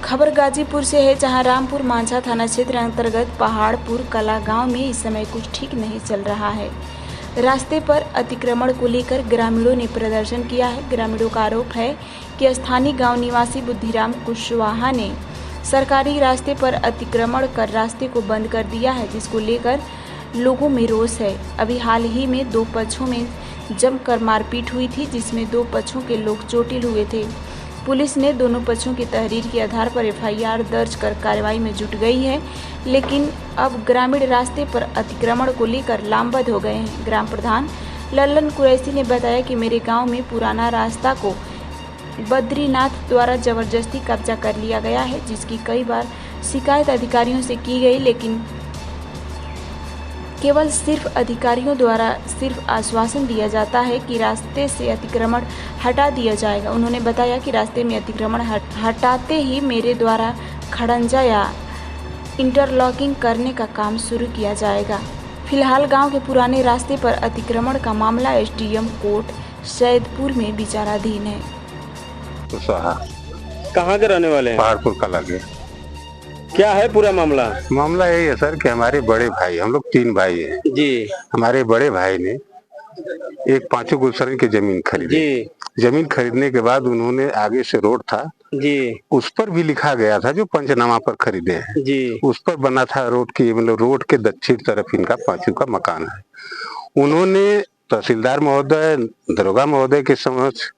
खबर गाजीपुर से है, जहां रामपुर मांझा थाना क्षेत्र अंतर्गत पहाड़पुर कला गांव में इस समय कुछ ठीक नहीं चल रहा है। रास्ते पर अतिक्रमण को लेकर ग्रामीणों ने प्रदर्शन किया है। ग्रामीणों का आरोप है कि स्थानीय गांव निवासी बुद्धिराम कुशवाहा ने सरकारी रास्ते पर अतिक्रमण कर रास्ते को बंद कर दिया है, जिसको लेकर लोगों में रोष है। अभी हाल ही में दो पक्षों में जमकर मारपीट हुई थी, जिसमें दो पक्षों के लोग चोटिल हुए थे। पुलिस ने दोनों पक्षों की तहरीर के आधार पर एफआईआर दर्ज कर कार्रवाई में जुट गई है, लेकिन अब ग्रामीण रास्ते पर अतिक्रमण को लेकर लामबंद हो गए हैं। ग्राम प्रधान लल्लन कुरैशी ने बताया कि मेरे गांव में पुराना रास्ता को बद्रीनाथ द्वारा जबरदस्ती कब्जा कर लिया गया है, जिसकी कई बार शिकायत अधिकारियों से की गई, लेकिन केवल सिर्फ अधिकारियों द्वारा सिर्फ आश्वासन दिया जाता है कि रास्ते से अतिक्रमण हटा दिया जाएगा। उन्होंने बताया कि रास्ते में अतिक्रमण हटाते ही मेरे द्वारा खड़ंजा या इंटरलॉकिंग करने का काम शुरू किया जाएगा। फिलहाल गांव के पुराने रास्ते पर अतिक्रमण का मामला एसडीएम कोर्ट सैदपुर में विचाराधीन है। कहाँ के रहने वाले हैं? पहाड़पुर कला के। क्या है पूरा मामला? मामला यही है सर कि हमारे बड़े भाई, हम लोग 3 भाई हैं जी। हमारे बड़े भाई ने एक 5 गुलशन की जमीन खरीदी जी। जमीन खरीदने के बाद उन्होंने आगे से रोड था जी, उस पर भी लिखा गया था जो पंचनामा पर खरीदे हैं जी। उस पर बना था रोड की, मतलब रोड के दक्षिण तरफ इनका 5 का मकान है। उन्होंने तहसीलदार महोदय, दरोगा महोदय के समक्ष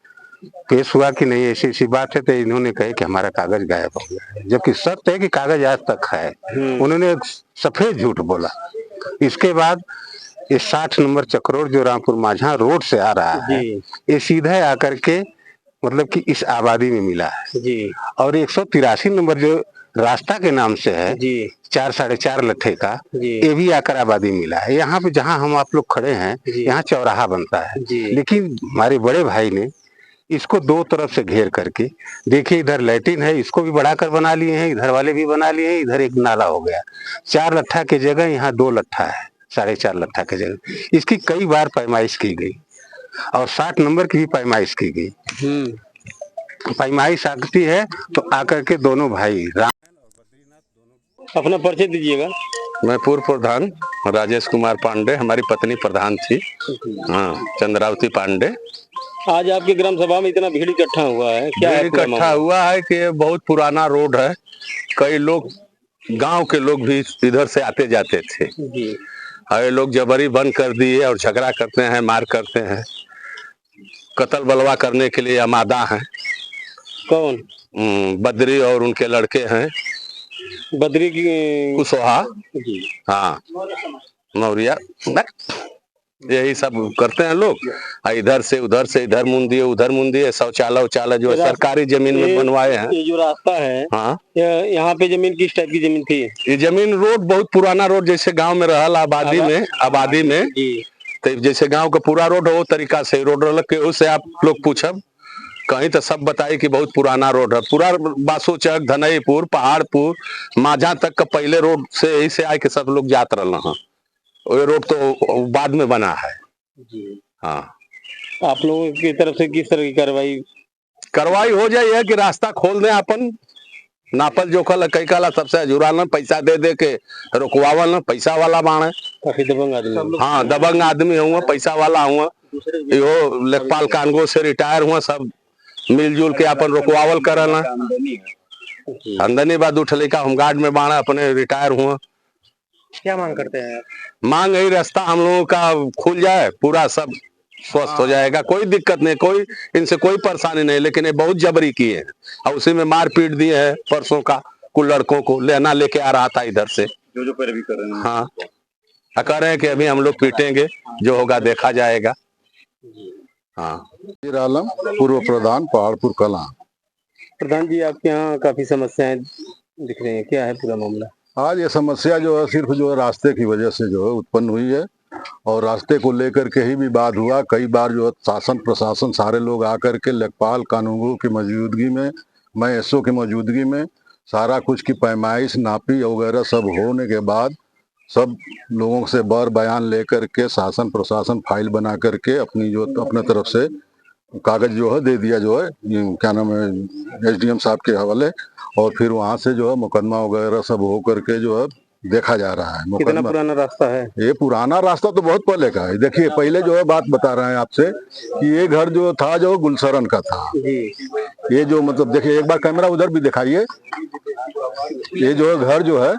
पेश हुआ कि नहीं ऐसी ऐसी बात है, तो इन्होंने कहे कि हमारा कागज गायब हो गया है, जबकि सत्य है कि कागज आज तक है। उन्होंने एक सफेद झूठ बोला। इसके बाद ये 60 नंबर चक्रोड़ जो रामपुर मांझा रोड से आ रहा है, ये सीधा आकर के मतलब कि इस आबादी में मिला है जी। और 183 नंबर जो रास्ता के नाम से है 4 साढ़े 4 लट्ठे का, ये भी आकर आबादी मिला है। यहाँ पे जहाँ हम आप लोग खड़े हैं, यहाँ चौराहा बनता है, लेकिन हमारे बड़े भाई ने इसको 2 तरफ से घेर करके, देखिए इधर लैट्रिन है, इसको भी बढ़ाकर बना लिए हैं, इधर वाले भी बना लिए हैं, इधर एक नाला हो गया। 4 लट्ठा की जगह यहाँ 2 लट्ठा है, 4.5 लट्ठा की जगह। इसकी कई बार पैमाइश की गई और 60 नंबर की भी पैमाइश की गई। पैमाइश आती है तो आकर के दोनों भाई अपना परिचय दीजिएगा। मैं पूर्व प्रधान राजेश कुमार पांडे, हमारी पत्नी प्रधान थी, हाँ, चंद्रावती पांडे। आज आपके ग्राम सभा में इतना भीड़ इकट्ठा हुआ है, क्या है? इकट्ठा हुआ है कि ये बहुत पुराना रोड है, कई लोग गांव के लोग भी इधर से आते जाते थे और ये लोग जबरी बंद कर दिए और झगड़ा करते हैं, मार करते हैं, कत्ल बलवा करने के लिए आमादा हैं। कौन? बद्री और उनके लड़के हैं, बद्री की कुशवाहा, हाँ, मौर्या, यही सब करते हैं लोग। इधर से इधर मुंद दिए, उधर मुंद दिए। शौचालय उचालय जो सरकारी जमीन में बनवाए हैं। ये जो रास्ता है, हाँ, यहाँ पे जमीन किस टाइप की जमीन थी? ये जमीन रोड बहुत पुराना रोड, जैसे गांव में रहल आबादी में तो जैसे गांव का पूरा रोड हो वो तरीका से रोड रहल के। उससे आप लोग पूछब कहीं तो सब बताए कि बहुत पुराना रोड है। पूरा बासुचक, धनईपुर, पहाड़पुर, मांझा तक का पहले रोड से यही से आए के सब लोग जात रहा है। वो रोड तो बाद में बना है जी। हाँ, आप लोगों की तरफ से किस तरह की कार्रवाई हो जाए है कि रास्ता खोल दें, अपन नापल जोखल कई काला सबसे जुड़ाल, पैसा दे दे के रुकवावल, पैसा वाला बाण। काफी दबंग आदमी? हाँ, दबंग आदमी हुआ, पैसा वाला हुआ, यो लेखपाल कानगो से रिटायर हुआ, सब मिलजुल के अपन रुकवावल करना। आमदनी बाद उठले का होमगार्ड में बाणा, अपने रिटायर हुआ। क्या मांग करते हैं? मांग यही रास्ता हम लोगों का खुल जाए, पूरा सब स्वस्थ हो जाएगा, कोई दिक्कत नहीं, कोई इनसे कोई परेशानी नहीं, लेकिन ये बहुत जबरी किए हैं और उसी में मार पीट दिए है। परसों का कुछ लड़कों को लेना लेके आ रहा था इधर से, जो पैरवी कर रहे हैं। हाँ, कह रहे हैं कि अभी हम लोग पीटेंगे, जो होगा देखा जाएगा। हाँ, आलम, पूर्व प्रधान, पहाड़पुर कला। प्रधान जी, आपके यहाँ काफी समस्याएं दिख रही हैं, क्या है पूरा मामला? आज ये समस्या जो है सिर्फ जो है रास्ते की वजह से जो है उत्पन्न हुई है और रास्ते को लेकर के ही विवाद हुआ। कई बार जो है शासन प्रशासन सारे लोग आकर के लेखपाल कानूनगो की मौजूदगी में, मैं एसओ की मौजूदगी में सारा कुछ की पैमाइश नापी वगैरह सब होने के बाद सब लोगों से बयान लेकर के शासन प्रशासन फाइल बना करके अपनी जो अपने तरफ से कागज जो है दे दिया, जो है क्या नाम है, SDM साहब के हवाले, और फिर वहाँ से जो है मुकदमा वगैरह सब हो करके जो है देखा जा रहा है। कितना मुकदमा पुराना रास्ता है? ये पुराना रास्ता तो बहुत पहले का है। देखिए पहले जो है बात बता रहे हैं आपसे कि ये घर जो था जो गुलशरण का था। ये जो मतलब देखिए, एक बार कैमरा उधर भी दिखाइए, ये जो है घर जो है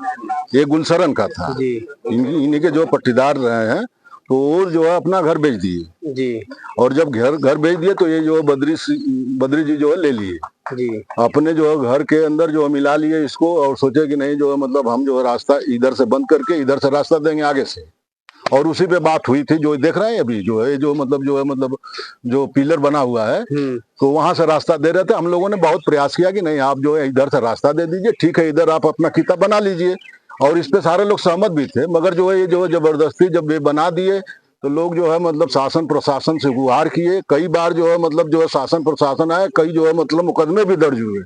ये गुलशरण का था। इन्हीं के जो पट्टीदार रहे हैं, तो वो जो है अपना घर बेच दिए जी और जब घर बेच दिए तो ये जो है बद्री जी जो है ले लिए जी। अपने जो है घर के अंदर जो है मिला लिए इसको, और सोचे कि नहीं जो है मतलब हम जो है रास्ता इधर से बंद करके इधर से रास्ता देंगे आगे से। और उसी पे बात हुई थी, जो देख रहे हैं अभी जो है मतलब जो पिलर बना हुआ है, तो वहां से रास्ता दे रहे थे। हम लोगों ने बहुत प्रयास किया कि नहीं आप जो है इधर से रास्ता दे दीजिए, ठीक है इधर आप अपना किता बना लीजिए, और इस पे सारे लोग सहमत भी थे। मगर जो है ये जो जबरदस्ती जब ये बना दिए तो लोग जो है मतलब शासन प्रशासन से गुहार किए। कई बार जो है मतलब जो है शासन प्रशासन आए, कई जो है मतलब मुकदमे भी दर्ज हुए,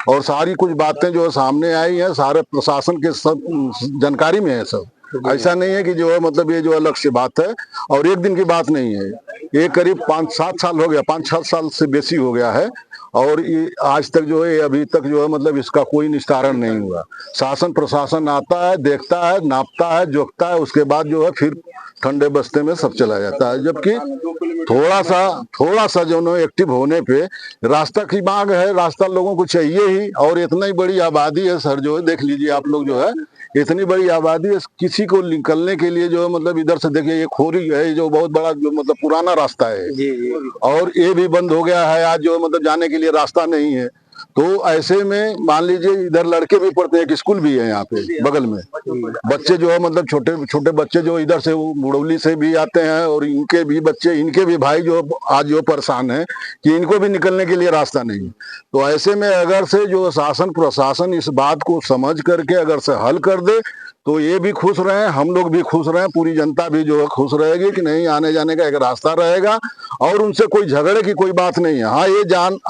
और सारी कुछ बातें जो है सामने आई हैं, सारे प्रशासन के सब जानकारी में है सब। ऐसा नहीं है कि जो है मतलब ये जो अलग से बात है, और एक दिन की बात नहीं है, ये करीब 5-7 साल हो गया, 5-6 साल से बेसी हो गया है, और ये आज तक जो है अभी तक जो है मतलब इसका कोई निस्तारण नहीं हुआ। शासन प्रशासन आता है, देखता है, नापता है, जोखता है, उसके बाद जो है फिर ठंडे बस्ते में सब चला जाता है। जबकि थोड़ा सा जो है एक्टिव होने पे रास्ता की मांग है, रास्ता लोगों को चाहिए ही, और इतनी बड़ी आबादी है सर, जो है देख लीजिए आप लोग जो है, इतनी बड़ी आबादी है, किसी को निकलने के लिए जो है मतलब इधर से देखिए ये खोरी है, जो बहुत बड़ा जो मतलब पुराना रास्ता है, और ये भी बंद हो गया है आज, जो मतलब जाने के लिए रास्ता नहीं है। तो ऐसे में मान लीजिए इधर लड़के भी पढ़ते हैं, एक स्कूल भी है यहाँ पे बगल में, बच्चे जो है मतलब छोटे छोटे बच्चे जो इधर से मुरौली से भी आते हैं, और इनके भी बच्चे, इनके भी भाई जो आज जो परेशान है कि इनको भी निकलने के लिए रास्ता नहीं। तो ऐसे में अगर से जो शासन प्रशासन इस बात को समझ करके अगर से हल कर दे तो ये भी खुश रहे, हम लोग भी खुश रहे, पूरी जनता भी जो है खुश रहेगी कि नहीं आने जाने का एक रास्ता रहेगा, और उनसे कोई झगड़े की कोई बात नहीं है। हाँ, ये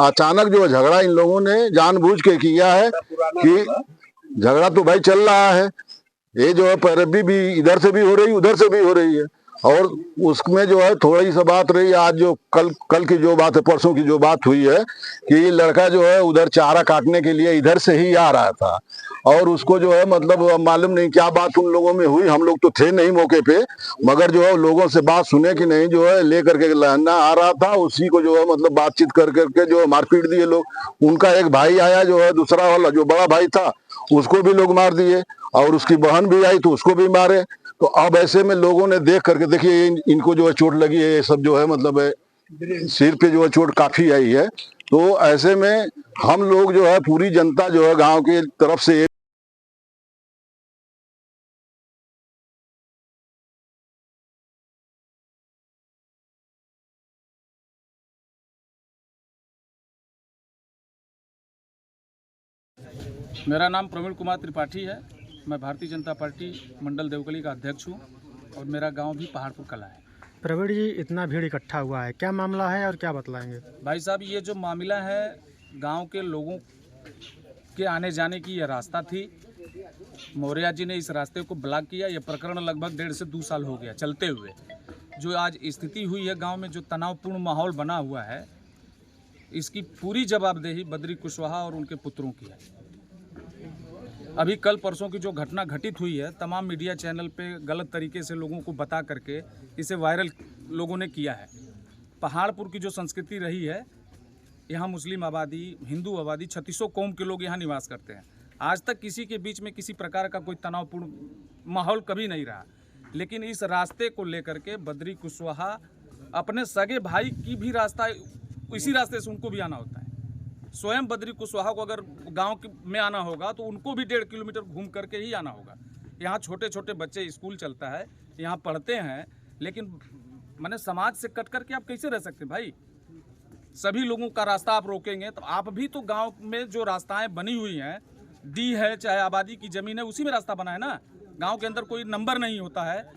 अचानक जो झगड़ा इन लोगों ने जानबूझ के किया है कि झगड़ा तो भाई चल रहा है, ये जो है पैरवी भी इधर से भी हो रही, उधर से भी हो रही है, और उसमें जो है थोड़ी सी बात रही आज जो कल की जो बात है, परसों की जो बात हुई है कि लड़का जो है उधर चारा काटने के लिए इधर से ही आ रहा था, और उसको जो है मतलब मालूम नहीं क्या बात उन लोगों में हुई, हम लोग तो थे नहीं मौके पे, मगर जो है लोगों से बात सुने कि नहीं जो है लेकर के लहना आ रहा था, उसी को जो है मतलब बातचीत कर करके जो मारपीट दिए लोग। उनका एक भाई आया जो है, दूसरा वाला जो बड़ा भाई था उसको भी लोग मार दिए, और उसकी बहन भी आई तो उसको भी मारे। तो अब ऐसे में लोगों ने देख करके देखिए इनको जो है चोट लगी है, ये सब जो है मतलब है सिर पे जो है चोट काफी आई है। तो ऐसे में हम लोग जो है पूरी जनता जो है गांव की तरफ से मेरा नाम प्रवीण कुमार त्रिपाठी है। मैं भारतीय जनता पार्टी मंडल देवकली का अध्यक्ष हूँ, और मेरा गांव भी पहाड़पुर कला है। प्रवीण जी, इतना भीड़ इकट्ठा हुआ है, क्या मामला है और क्या बतलाएंगे? भाई साहब, ये जो मामला है, गांव के लोगों के आने जाने की यह रास्ता थी। मौर्या जी ने इस रास्ते को ब्लॉक किया। यह प्रकरण लगभग 1.5 से 2 साल हो गया चलते हुए। जो आज स्थिति हुई है गांव में, जो तनावपूर्ण माहौल बना हुआ है, इसकी पूरी जवाबदेही बद्री कुशवाहा और उनके पुत्रों की है। अभी कल परसों की जो घटना घटित हुई है, तमाम मीडिया चैनल पे गलत तरीके से लोगों को बता करके इसे वायरल लोगों ने किया है। पहाड़पुर की जो संस्कृति रही है, यहाँ मुस्लिम आबादी, हिंदू आबादी, 3600 कौम के लोग यहाँ निवास करते हैं। आज तक किसी के बीच में किसी प्रकार का कोई तनावपूर्ण माहौल कभी नहीं रहा। लेकिन इस रास्ते को लेकर के बद्री कुशवाहा अपने सगे भाई की भी रास्ता, इसी रास्ते से उनको भी आना होता है। स्वयं बद्री कुशवाहा को अगर गांव में आना होगा तो उनको भी 1.5 किलोमीटर घूम करके ही आना होगा। यहाँ छोटे छोटे बच्चे, स्कूल चलता है, यहाँ पढ़ते हैं, लेकिन मैंने समाज से कट करके आप कैसे रह सकते हैं भाई? सभी लोगों का रास्ता आप रोकेंगे तो आप भी तो गांव में जो रास्ताएं बनी हुई हैं, डी है चाहे आबादी की ज़मीन है, उसी में रास्ता बना है ना। गांव के अंदर कोई नंबर नहीं होता है।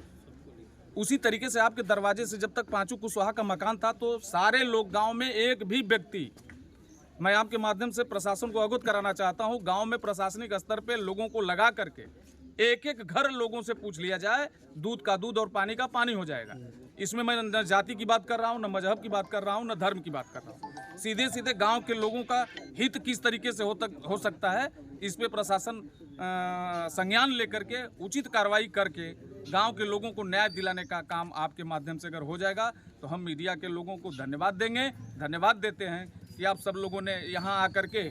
उसी तरीके से आपके दरवाजे से जब तक पांचू कुशवाहा का मकान था तो सारे लोग गांव में, एक भी व्यक्ति, मैं आपके माध्यम से प्रशासन को अवगत कराना चाहता हूं, गांव में प्रशासनिक स्तर पे लोगों को लगा करके एक एक घर लोगों से पूछ लिया जाए, दूध का दूध और पानी का पानी हो जाएगा। इसमें मैं न जाति की बात कर रहा हूँ, न मजहब की बात कर रहा हूँ, न धर्म की बात कर रहा हूँ। सीधे सीधे गांव के लोगों का हित किस तरीके से हो सकता है, इस पे प्रशासन संज्ञान लेकर के उचित कार्रवाई करके गांव के लोगों को न्याय दिलाने का काम आपके माध्यम से अगर हो जाएगा तो हम मीडिया के लोगों को धन्यवाद देंगे। धन्यवाद देते हैं कि आप सब लोगों ने यहाँ आकर के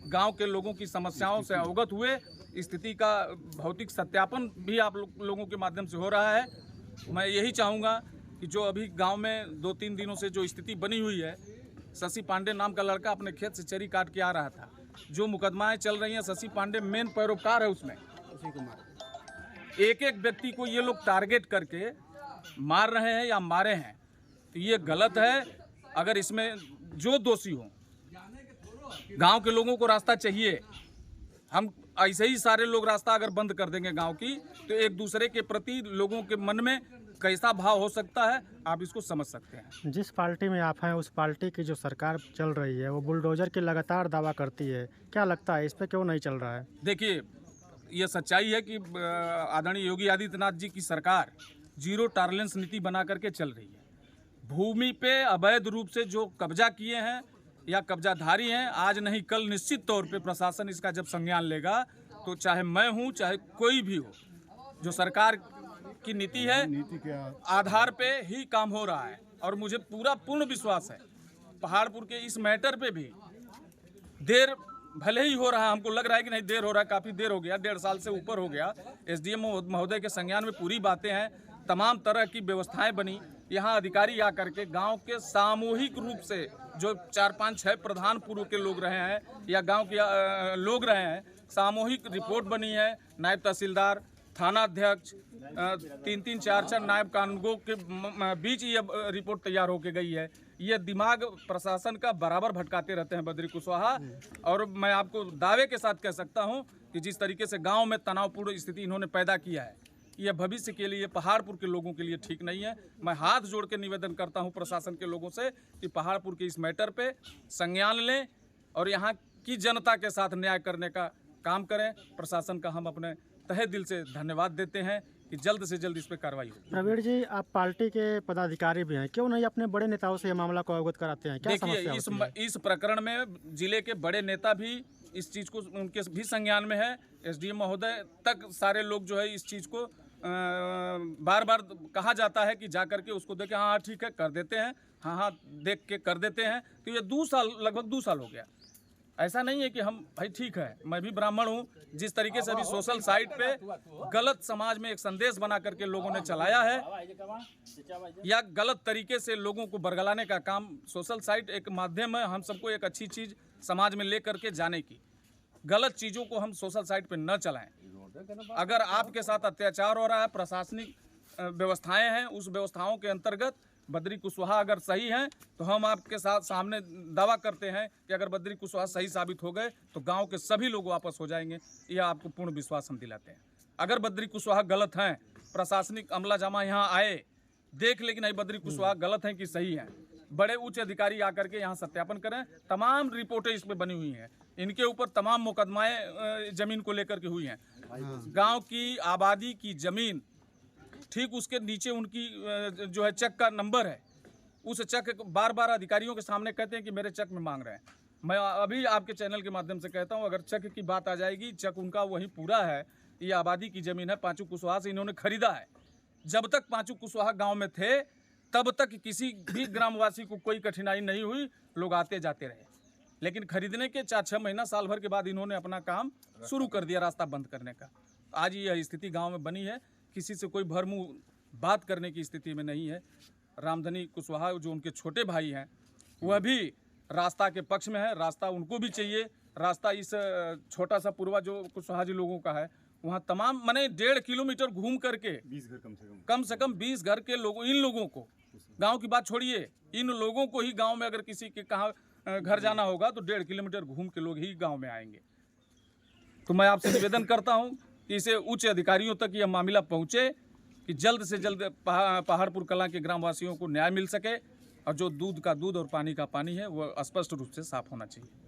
गांव के लोगों की समस्याओं से अवगत हुए। स्थिति का भौतिक सत्यापन भी आप लोगों के माध्यम से हो रहा है। मैं यही चाहूँगा कि जो अभी गांव में 2-3 दिनों से जो स्थिति बनी हुई है, शशि पांडे नाम का लड़का अपने खेत से चरी काट के आ रहा था, जो मुकदमाएं चल रही हैं, शशि पांडे मेन पैरोकार है उसमें। एक एक व्यक्ति को ये लोग टारगेट करके मार रहे हैं या मारे हैं, तो ये गलत है। अगर इसमें जो दोषी हो, गांव के लोगों को रास्ता चाहिए। हम ऐसे ही सारे लोग रास्ता अगर बंद कर देंगे गांव की, तो एक दूसरे के प्रति लोगों के मन में कैसा भाव हो सकता है, आप इसको समझ सकते हैं। जिस पार्टी में आप हैं, उस पार्टी की जो सरकार चल रही है वो बुलडोजर के लगातार दावा करती है। क्या लगता है इस पे क्यों नहीं चल रहा है? देखिए, ये सच्चाई है कि आदरणीय योगी आदित्यनाथ जी की सरकार जीरो टॉलरेंस नीति बना करके चल रही है। भूमि पे अवैध रूप से जो कब्जा किए हैं या कब्जाधारी हैं, आज नहीं कल निश्चित तौर पे प्रशासन इसका जब संज्ञान लेगा, तो चाहे मैं हूं चाहे कोई भी हो, जो सरकार की नीति है आधार पे ही काम हो रहा है। और मुझे पूर्ण विश्वास है पहाड़पुर के इस मैटर पे भी देर भले ही हो रहा है, हमको लग रहा है कि नहीं देर हो रहा है, काफ़ी देर हो गया, 1.5 साल से ऊपर हो गया। एसडीएम महोदय के संज्ञान में पूरी बातें हैं, तमाम तरह की व्यवस्थाएं बनी। यहाँ अधिकारी आकर के गांव के सामूहिक रूप से जो 4-5-6 प्रधान पूर्व के लोग रहे हैं या गांव के लोग रहे हैं, सामूहिक रिपोर्ट बनी है। नायब तहसीलदार, थाना अध्यक्ष, 3-3, 4-4 नायब कानूनगो के बीच ये रिपोर्ट तैयार होके गई है। ये दिमाग प्रशासन का बराबर भटकाते रहते हैं बद्री कुशवाहा। और मैं आपको दावे के साथ कह सकता हूं कि जिस तरीके से गांव में तनावपूर्ण स्थिति इन्होंने पैदा किया है, यह भविष्य के लिए पहाड़पुर के लोगों के लिए ठीक नहीं है। मैं हाथ जोड़ के निवेदन करता हूं प्रशासन के लोगों से कि पहाड़पुर के इस मैटर पे संज्ञान लें और यहाँ की जनता के साथ न्याय करने का काम करें। प्रशासन का हम अपने तहे दिल से धन्यवाद देते हैं कि जल्द से जल्द इस पर कार्रवाई हो। प्रवीण जी, आप पार्टी के पदाधिकारी भी हैं, क्यों नहीं अपने बड़े नेताओं से ये मामला को अवगत कराते हैं? क्या समस्या होती है? इस प्रकरण में जिले के बड़े नेता भी इस चीज़ को, उनके भी संज्ञान में है। एसडीएम महोदय तक सारे लोग जो है इस चीज़ को बार बार कहा जाता है कि जा करके उसको देखें, हाँ ठीक है कर देते हैं, हाँ देख के कर देते हैं। तो ये 2 साल, लगभग 2 साल हो गया। ऐसा नहीं है कि हम भाई ठीक है, मैं भी ब्राह्मण हूँ। जिस तरीके से अभी सोशल साइट पे गलत समाज में एक संदेश बना करके लोगों ने चलाया है या गलत तरीके से लोगों को बरगलाने का काम, सोशल साइट एक माध्यम है हम सबको एक अच्छी चीज़ समाज में ले करके जाने की। गलत चीज़ों को हम सोशल साइट पे न चलाएं। अगर आपके साथ अत्याचार हो रहा है, प्रशासनिक व्यवस्थाएं हैं, उस व्यवस्थाओं के अंतर्गत बद्री कुशवाहा अगर सही हैं तो हम आपके साथ सामने दावा करते हैं कि अगर बद्री कुशवाहा सही साबित हो गए तो गांव के सभी लोग वापस हो जाएंगे। यह आपको पूर्ण विश्वास हम दिलाते हैं। अगर बद्री कुशवाहा गलत हैं, प्रशासनिक अमला जामा यहाँ आए, देख लेकिन नहीं बद्री कुशवाहा गलत हैं कि सही हैं, बड़े उच्च अधिकारी आकर के यहाँ सत्यापन करें। तमाम रिपोर्टें इस पर बनी हुई हैं, इनके ऊपर तमाम मुकदमाएं जमीन को लेकर के हुई हैं। गाँव की आबादी की जमीन, ठीक उसके नीचे उनकी जो है चेक का नंबर है, उस चेक बार बार अधिकारियों के सामने कहते हैं कि मेरे चेक में मांग रहे हैं। मैं अभी आपके चैनल के माध्यम से कहता हूं, अगर चेक की बात आ जाएगी, चेक उनका वही पूरा है। ये आबादी की ज़मीन है, पांचू कुशवाहा से इन्होंने खरीदा है। जब तक पांचू कुशवाहा गाँव में थे तब तक किसी भी ग्रामवासी को कोई कठिनाई नहीं हुई, लोग आते जाते रहे। लेकिन खरीदने के 4-6 महीना, साल भर के बाद इन्होंने अपना काम शुरू कर दिया, रास्ता बंद करने का। आज यह स्थिति गाँव में बनी है। किसी से कोई भरमुंह बात करने की स्थिति में नहीं है। रामधनी कुशवाहा जो उनके छोटे भाई हैं, वह भी रास्ता के पक्ष में है। रास्ता उनको भी चाहिए। रास्ता इस छोटा सा पूर्वा जो कुशवाहा जी लोगों का है, वहाँ तमाम माने 1.5 किलोमीटर घूम करके 20 घर कम से कम 20 घर के लोगों, इन लोगों को, गांव की बात छोड़िए, इन लोगों को ही गांव में अगर किसी के कहाँ घर जाना होगा तो 1.5 किलोमीटर घूम के लोग ही गाँव में आएंगे। तो मैं आपसे निवेदन करता हूँ कि इसे उच्च अधिकारियों तक यह मामला पहुँचे कि जल्द से जल्द पहाड़पुर कलां के ग्रामवासियों को न्याय मिल सके और जो दूध का दूध और पानी का पानी है वह स्पष्ट रूप से साफ होना चाहिए।